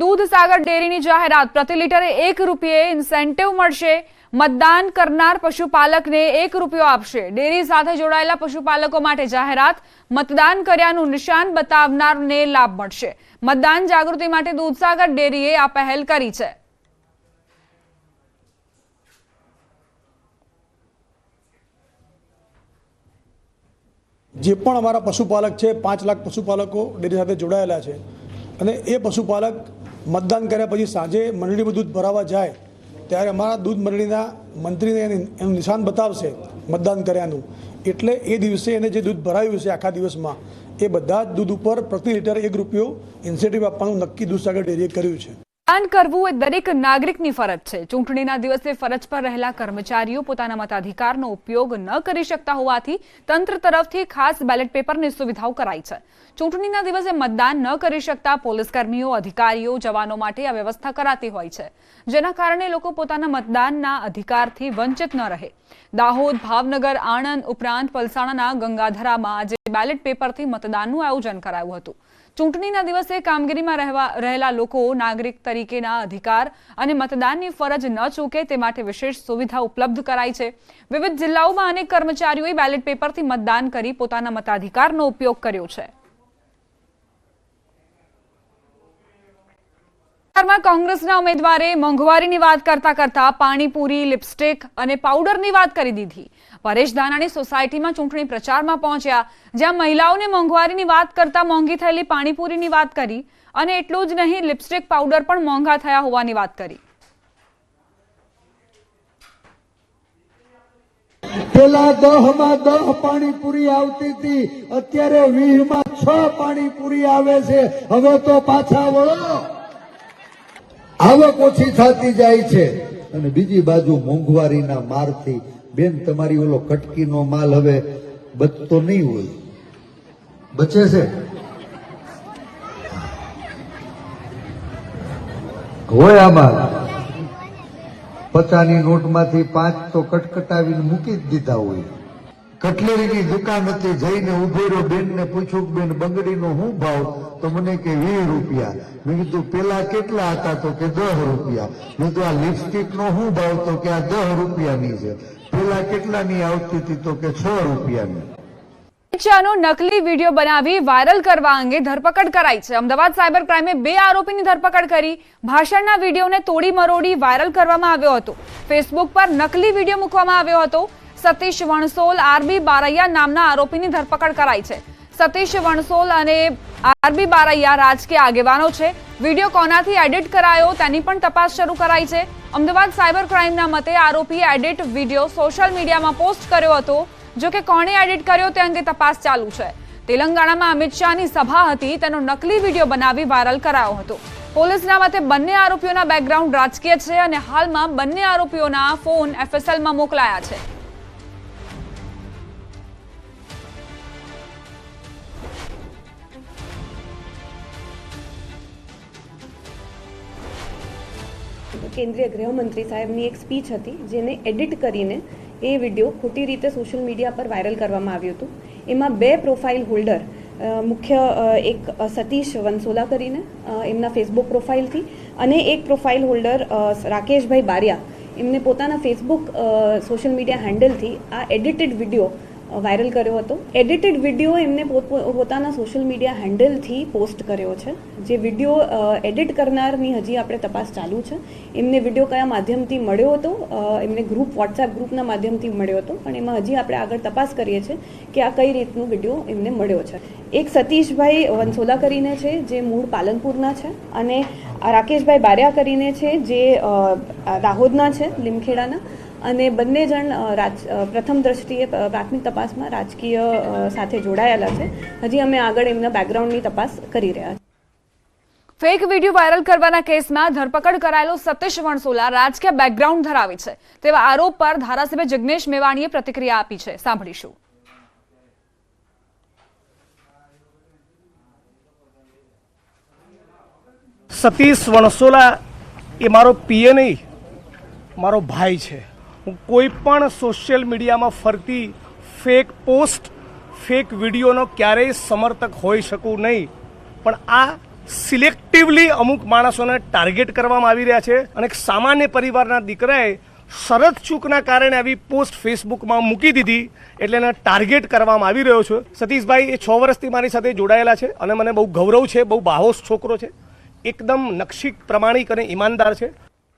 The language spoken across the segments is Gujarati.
દૂધસાગર ડેરીની જાહેરાત, પ્રતિ લીટરે ₹1 ઇન્સેન્ટિવ મળશે। મતદાન કરનાર પશુપાલકને ₹1 આપશે। ડેરી સાથે જોડાયેલા પશુપાલકો માટે જાહેરાત, મતદાન કર્યાનું નિશાન બતાવનારને લાભ મળશે। મતદાન જાગૃતિ માટે દૂધસાગર ડેરીએ આ પહેલ કરી છે। જે પણ અમારા પશુપાલક છે 5 લાખ પશુપાલકો ડેરી સાથે જોડાયેલા છે અને એ પશુપાલક મતદાન કર્યા પછી સાંજે મંડળીમાં દૂધ ભરાવા જાય ત્યારે અમારા દૂધ મંડળીના મંત્રીને એનું નિશાન બતાવશે મતદાન કર્યાનું, એટલે એ દિવસે એને જે દૂધ ભરાયું છે આખા દિવસમાં એ બધા જ દૂધ ઉપર પ્રતિ લીટર ₹1 ઇન્સેન્ટિવ આપવાનું નક્કી દૂધસાગર ડેરીએ કર્યું છે। મતદાન કરવું એ દરેક નાગરિકની ફરજ છે। ચૂંટણીના દિવસે ફરજ પર રહેલા કર્મચારીઓ પોતાના મતાધિકારનો ઉપયોગ ન કરી શકતા હોવાથી તંત્ર તરફથી ખાસ બેલેટ પેપરની સુવિધાઓ કરાઈ છે। ચૂંટણીના દિવસે મતદાન ન કરી શકતા પોલીસકર્મીઓ, અધિકારીઓ, જવાનો માટે આ વ્યવસ્થા કરાતી હોય છે, જેના કારણે લોકો પોતાના મતદાનના અધિકારથી વંચિત ન રહે। દાહોદ, ભાવનગર, આણંદ ઉપરાંત પલસાણાના ગંગાધરામાં આજે બેલેટ પેપરથી મતદાનનું આયોજન કરાયું હતું। ચૂંટણીના દિવસે કામગીરીમાં રહેલા લોકો નાગરિક તરીકેના અધિકાર અને મતદાનની ફરજ ન ચૂકે તે માટે વિશેષ સુવિધા ઉપલબ્ધ કરાઈ છે। વિવિધ જિલ્લાઓમાં અનેક કર્મચારીઓએ બેલેટ પેપરથી મતદાન કરી પોતાના મતાધિકારનો ઉપયોગ કર્યો છે। કોંગ્રેસના ઉમેદવારે મોંઘવારીની વાત કરતા પાણીપુરી, લિપસ્ટિક અને પાવડરની વાત કરી દીધી। પરેશ ધાનાણી સોસાયટીમાં ચૂંટણી પ્રચારમાં પહોંચ્યા, જ્યાં મહિલાઓને મોંઘવારીની વાત કરતા મોંઘી થયેલી પાણીપુરીની વાત કરી અને એટલું જ નહીં, લિપસ્ટિક, પાવડર પણ મોંઘા થયા હોવાની વાત કરી। પેલા 10માં 10 પાણીપુરી આવતી હતી, અત્યારે 20માં 6 પાણીપુરી આવે છે। હવે તો પાછા વળો, આવક ઓછી થતી જાય છે અને બીજી બાજુ મોંઘવારીના મારથી બેન તમારી ઓલો કટકીનો માલ હવે બચતો નહીં હોય, બચે છે? હોય આમાં 50ની નોટમાંથી 5 તો કટકટાવીને મૂકી જ દીધા હોય। કટલેરીની દુકાન હતી, જઈને ઉભો રહ્યો, બેનને પૂછ્યું કે બેન બંગડીનો શું ભાવ? તો મને કે ₹20। મેં કીધું પેલા કેટલા હતા? તો કે ₹10। મેં કીધું આ લિપસ્ટિકનો શું ભાવ? તો કે આ ₹10ની છે। પેલા કેટલાની આવતી હતી? તો કે ₹6ની। નો નકલી વિડીયો બનાવી વાયરલ કરવા અંગે ધરપકડ કરાઈ છે। અમદાવાદ સાયબર ક્રાઇમે 2 આરોપીની ધરપકડ કરી। ભાષણના વિડીયોને તોડી મરોડી વાયરલ કરવામાં આવ્યો હતો। ફેસબુક પર નકલી વિડીયો મૂકવામાં આવ્યો હતો। સતીશ વણસોલ, આરબી બારૈયા નામના આરોપીની ધરપકડ કરાઈ છે। સતીશ વણસોલ અને આરબી બારૈયા રાજકીય આગેવાનો છે। વિડીયો કોનાથી એડિટ કરાયો તેની પણ તપાસ શરૂ કરાઈ છે। અમદાવાદ સાયબર ક્રાઇમના મતે આરોપીએ એડિટ વિડીયો સોશિયલ મીડિયામાં પોસ્ટ કર્યો હતો। જો કે કોણે એડિટ કર્યો તે અંગે તપાસ ચાલુ છે। તેલંગાણામાં અમિત શાહની સભા હતી, તેનો નકલી વિડીયો બનાવી વાયરલ કરાયો હતો। પોલીસના મતે બંને આરોપીઓના બેકગ્રાઉન્ડ રાજકીય છે અને હાલમાં બંને આરોપીઓના ફોન એફએસએલમાં મોકલાયા છે। કેન્દ્રીય ગૃહમંત્રી સાહેબની એક સ્પીચ હતી, જેને એડિટ કરીને એ વિડીયો ખોટી રીતે સોશિયલ મીડિયા પર વાયરલ કરવામાં આવ્યું હતું। એમાં 2 પ્રોફાઇલ હોલ્ડર, મુખ્ય એક સતીશ વનસોલા કરીને એમના ફેસબુક પ્રોફાઇલથી અને એક પ્રોફાઇલ હોલ્ડર રાકેશભાઈ બારિયા એમને પોતાના ફેસબુક સોશિયલ મીડિયા હેન્ડલથી આ એડિટેડ વિડીયો વાયરલ કર્યો હતો। એડિટેડ વિડીયો એમને પોતાના સોશિયલ મીડિયા હેન્ડલથી પોસ્ટ કર્યો છે। જે વિડીયો એડિટ કરનારની હજી આપણે તપાસ ચાલુ છે। એમને વિડીયો કયા માધ્યમથી મળ્યો હતો, એમને વોટ્સએપ ગ્રુપના માધ્યમથી મળ્યો હતો, પણ એમાં હજી આપણે આગળ તપાસ કરીએ છીએ કે આ કઈ રીતનો વિડીયો એમને મળ્યો છે। એક સતીશભાઈ વનસોલા કરીને છે, જે મૂળ પાલનપુરના છે, અને રાકેશભાઈ બારિયા કરીને છે, જે દાહોદના છે, લીમખેડાના, અને બંને જણ પ્રથમ દ્રષ્ટિએ પ્રાથમિક તપાસમાં રાજકીય સાથે જોડાયેલા છે। હજી અમે આગળ એમના બેકગ્રાઉન્ડની તપાસ કરી રહ્યા છીએ। ફેક વિડીયો વાયરલ કરવાના કેસમાં ધરપકડ કરાયેલો સતીશ વણસોલા રાજકીય બેકગ્રાઉન્ડ ધરાવે છે તેવા આરોપ પર ધારાસભ્ય જિગ્નેશ મેવાણીએ પ્રતિક્રિયા આપી છે। સાંભળીશું। સતીશ વણસોલા એ મારો પીએ નહીં, મારો ભાઈ છે। હું કોઈ પણ સોશિયલ મીડિયામાં ફરતી ફેક પોસ્ટ, ફેક વિડીયોનો ક્યારેય સમર્થક હોઈ શકું નહીં, પણ આ સિલેક્ટિવલી અમુક માણસોને ટાર્ગેટ કરવામાં આવી રહ્યા છે અને એક સામાન્ય પરિવારના દીકરાએ શરત ચૂકના કારણે આવી પોસ્ટ ફેસબુકમાં મૂકી દીધી એટલે એને ટાર્ગેટ કરવામાં આવી રહ્યો છે. સતીશભાઈ એ 6 વર્ષથી મારી સાથે જોડાયેલા છે અને મને બહુ ગૌરવ છે, બહુ બાહોશ છોકરો છે, એકદમ નક્ષિક, પ્રમાણિક અને ઈમાનદાર છે.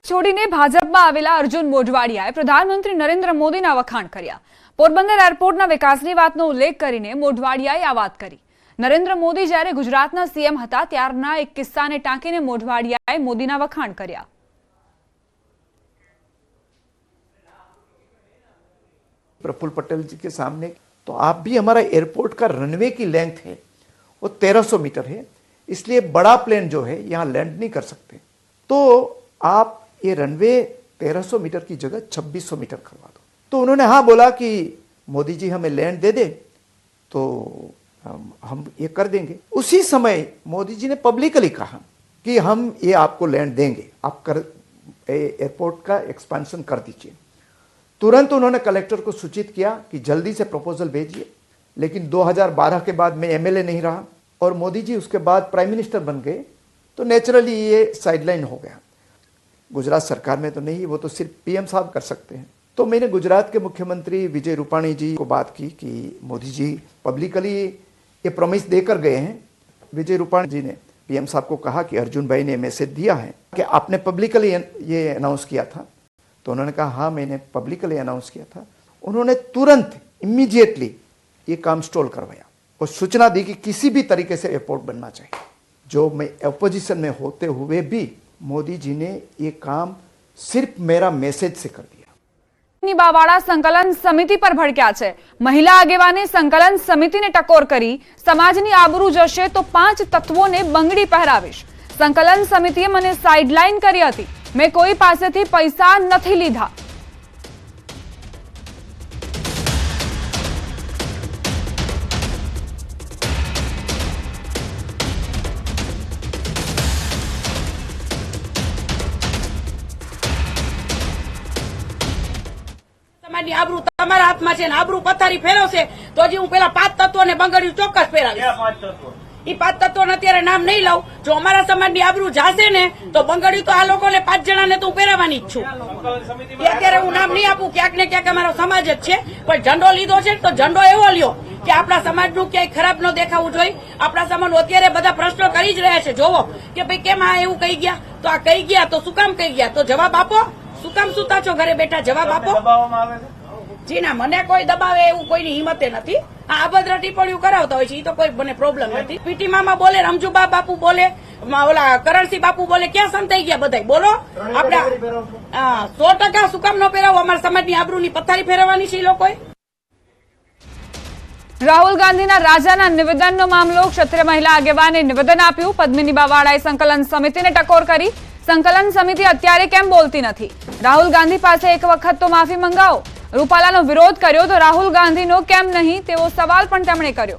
છોડીને ભાજપમાં આવેલા અર્જુન મોઢવાડિયાએ પ્રધાનમંત્રી નરેન્દ્ર મોદીના વખાણ કર્યા. પોરબંદર એરપોર્ટના વિકાસની વાતનો ઉલ્લેખ કરીને મોઢવાડિયાએ આ વાત કરી. નરેન્દ્ર મોદી જ્યારે ગુજરાતના સીએમ હતા ત્યારના એક કિસ્સાને ટાંકીને મોઢવાડિયાએ મોદીના વખાણ કર્યા. प्रफुल्ल पटेल जी के सामने तो आप भी हमारा एयरपोर्ट का रनवे की लेंथ है वो 1300 मीटर है, इसलिए बड़ा प्लेन जो है यहाँ लैंड नहीं कर सकते, तो आप ये रनवे 1300 मीटर की जगह 2600 मीटर करवा दो. तो उन्होंने हाँ बोला कि मोदी जी हमें लैंड दे दे तो हम ये कर देंगे. उसी समय मोदी जी ने पब्लिकली कहा कि हम ये आपको लैंड देंगे, आप कर एयरपोर्ट का एक्सपेंशन कर दीजिए. तुरंत उन्होंने कलेक्टर को सूचित किया कि जल्दी से प्रपोजल भेजिए. लेकिन 2012 के बाद मैं एमएलए नहीं रहा और मोदी जी उसके बाद प्राइम मिनिस्टर बन गए, तो नेचुरली ये साइडलाइन हो गया. गुजरात सरकार में तो नहीं, वो तो सिर्फ पीएम साहब कर सकते हैं. तो मैंने गुजरात के मुख्यमंत्री विजय रूपाणी जी को बात की कि मोदी जी पब्लिकली ये प्रॉमिस देकर गए हैं. विजय रूपाणी जी ने पीएम साहब को कहा कि अर्जुन भाई ने मैसेज दिया है कि आपने पब्लिकली ये अनाउंस किया था. तो उन्होंने कहा हाँ मैंने पब्लिकली अनाउंस किया था. उन्होंने तुरंत इमीडिएटली ये काम स्टॉल करवाया और सूचना दी कि किसी भी तरीके से एयरपोर्ट बनना चाहिए. जो मैं अपोजिशन में होते हुए भी मोदी जी ने ये काम सिर्फ मेरा मैसेज से कर दिया. બાવાળા સંકલન સમિતિ પર ભડક્યા છે. મહિલા આગેવાને સંકલન સમિતિને ટકોર કરી સમાજની આબરૂ જશે તો 5 તત્વોને બંગડી પહેરાવીશ. સંકલન સમિતિએ મને સાઇડલાઇન કરી હતી. મેં કોઈ પાસેથી પૈસા નથી લીધા. સમાજની આબરૂ તમારા હાથમાં છે ને આબરૂ પથારી ફેરવશે તો હજી હું પેલા 5 તત્વોને બંગડીયું ચોક્કસ ફેરાવીશ. એ 5 તત્વોને અત્યારે નામ નહીં લઉં. જો અમારા સમાજની આબરૂ જાશે ને તો બંગડી તો આ લોકોને 5 જણાને તો હું પહેરાવાની જ છું. એ અત્યારે હું નામ નહીં આપું, ક્યાંક ને ક્યાંક અમારો સમાજ જ છે, પણ ઝંડો લીધો છે તો ઝંડો એવો લ્યો કે આપણા સમાજનું ક્યાંય ખરાબ ન દેખાવું જોઈએ. આપણા સમાજ અત્યારે બધા પ્રશ્નો કરી જ રહ્યા છે. જોવો કે ભાઈ કેમ આ એવું કહી ગયા, તો આ કહી ગયા તો શું કામ કહી ગયા, તો જવાબ આપો. શું કામ સુતા છો ઘરે બેઠા, જવાબ આપો. જી ના, મને કોઈ દબાવે એવું કોઈની હિંમતે નથી. આ અભદ્ર ટિપ્પણીઓ કરાવતા હોય છે એ તો કોઈ મને પ્રોબ્લેમ નથી. પીટી મામા બોલે, રમજુબા બાપુ બોલે, ઓલા કરણસિંહ બાપુ બોલે, ક્યાં સંતાઈ ગયા બધા બોલો. આપડા 100% શું કામ ન પહેરાવો, અમારા સમાજની આબરૂની પથારી ફેરવવાની છે એ લોકોએ. રાહુલ ગાંધીના રાજાના નિવેદનનો મામલો. ક્ષત્રિય મહિલા આગેવાને નિવેદન આપ્યું. પદ્મિની બાવાળાએ સંકલન સમિતિને ટકોર કરી. સંકલન સમિતિ અત્યારે કેમ બોલતી નથી? રાહુલ ગાંધી પાસે એક વખત તો માફી મંગાવો. રૂપાલાનો વિરોધ કર્યો તો રાહુલ ગાંધીનો કેમ નહીં તેવો સવાલ પણ તેમણે કર્યો.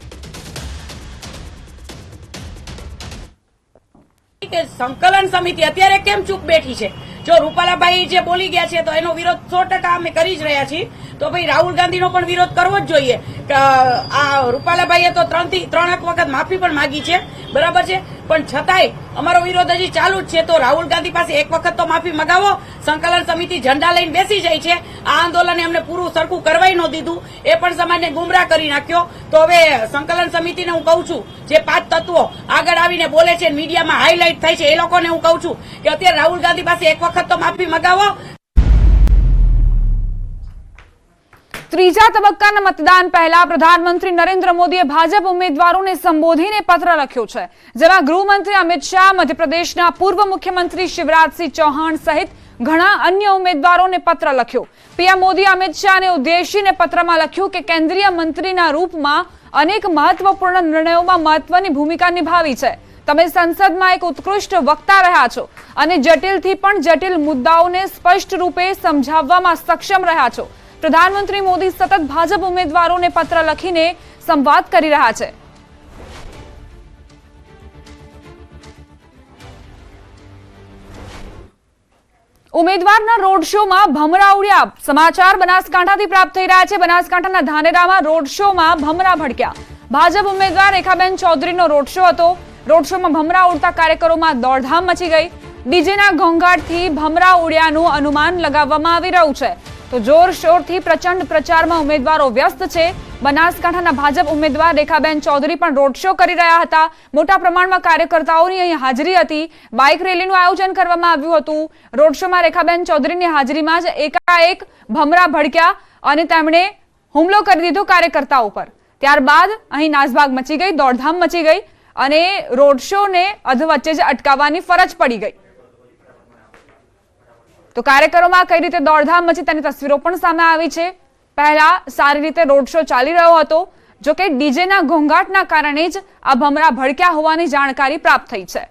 કે સંકલન સમિતિ અત્યારે કેમ ચૂપ બેઠી છે? જો રૂપાલાભાઈ જે બોલી ગયા છે તો એનો વિરોધ 100% અમે કરી જ રહ્યા છીએ. તો ભાઈ રાહુલ ગાંધીનો પણ વિરોધ કરવો જ જોઈએ. આ રૂપાલાભાઈએ તો 3 વખત માફી પણ માંગી છે, બરાબર છે, પણ છતાંય અમારો વિરોધ હજી ચાલુ જ છે. તો રાહુલ ગાંધી પાસે એક વખત તો માફી મંગાવો. સંકલન સમિતિ ઝંડા લઈને બેસી જાય છે. આ આંદોલને અમને પૂરું સરખું કરવાય ન દીધું, એ પણ સમાજને ગુમરાહ કરી નાખ્યો. તો હવે સંકલન સમિતિને હું કહું છું, જે 5 તત્વો આગળ આવીને બોલે છે, મીડિયામાં હાઇલાઇટ થાય છે, એ લોકોને હું કહું છું કે અત્યારે રાહુલ ગાંધી પાસે એક વખત તો માફી મંગાવો. ત્રીજા તબક્કાના મતદાન પહેલા પ્રધાનમંત્રી નરેન્દ્ર મોદીએ ભાજપ ઉમેદવારોને સંબોધીને પત્ર લખ્યો છે, જેમાં ગૃહમંત્રી અમિત શાહ, મધ્યપ્રદેશના પૂર્વ મુખ્યમંત્રી શિવરાજસિંહ ચૌહાણ સહિત ઘણા અન્ય ઉમેદવારોને પત્ર લખ્યો. પીએમ મોદીએ અમિત શાહને ઉદ્દેશીને પત્રમાં લખ્યું કે કેન્દ્રીય મંત્રીના રૂપમાં અનેક મહત્વપૂર્ણ નિર્ણયોમાં મહત્વની ભૂમિકા નિભાવી છે. તમે સંસદમાં એક ઉત્કૃષ્ટ વક્તા રહ્યા છો અને જટિલથી પણ જટિલ મુદ્દાઓને સ્પષ્ટ રૂપે સમજાવવામાં સક્ષમ રહ્યા છો. પ્રધાનમંત્રી મોદી સતત ભાજપ ઉમેદવારોને પત્ર લખીને સંવાદ કરી રહ્યા છે. ઉમેદવારના રોડ શોમાં ભમરા ઉડ્યા. સમાચાર બનાસકાંઠાથી પ્રાપ્ત થઈ રહ્યા છે. બનાસકાંઠાના ધાનેરામાં રોડ શોમાં ભમરા ભડક્યા. ભાજપ ઉમેદવાર રેખાબેન ચૌધરીનો રોડ શો હતો. રોડ શોમાં ભમરા ઉડતા કાર્યકરોમાં દોડધામ મચી ગઈ. ડીજેના ઘોંઘાટથી ભમરા ઉડ્યાનું અનુમાન લગાવવામાં આવી રહ્યું છે. તો જોરશોરથી પ્રચંડ પ્રચારમાં ઉમેદવારો વ્યસ્ત છે. બનાસકાંઠાના ભાજપ ઉમેદવાર રેખાબેન ચૌધરી પણ રોડ શો કરી રહ્યા હતા. મોટા પ્રમાણમાં કાર્યકર્તાઓની અહીં હાજરી હતી. બાઇક રેલીનું આયોજન કરવામાં આવ્યું હતું. રોડ શોમાં રેખાબેન ચૌધરીની હાજરીમાં જ એકાએક ભમરા ભડક્યા અને તેમણે હુમલો કરી દીધો કાર્યકર્તાઓ પર. ત્યારબાદ અહીં નાસભાગ મચી ગઈ, દોડધામ મચી ગઈ અને રોડ શોને અધવચ્ચે જ અટકાવવાની ફરજ પડી ગઈ. તો કાર્યકરોમાં કઈ રીતે દોડધામ મચી તેની તસવીરો પણ સામે આવી છે. પહેલા સારી રીતે રોડ શો ચાલી રહ્યો હતો, જો કે ડીજેના ઘોંઘાટના કારણે જ આ ભમરા ભડક્યા હોવાની જાણકારી પ્રાપ્ત થઈ છે.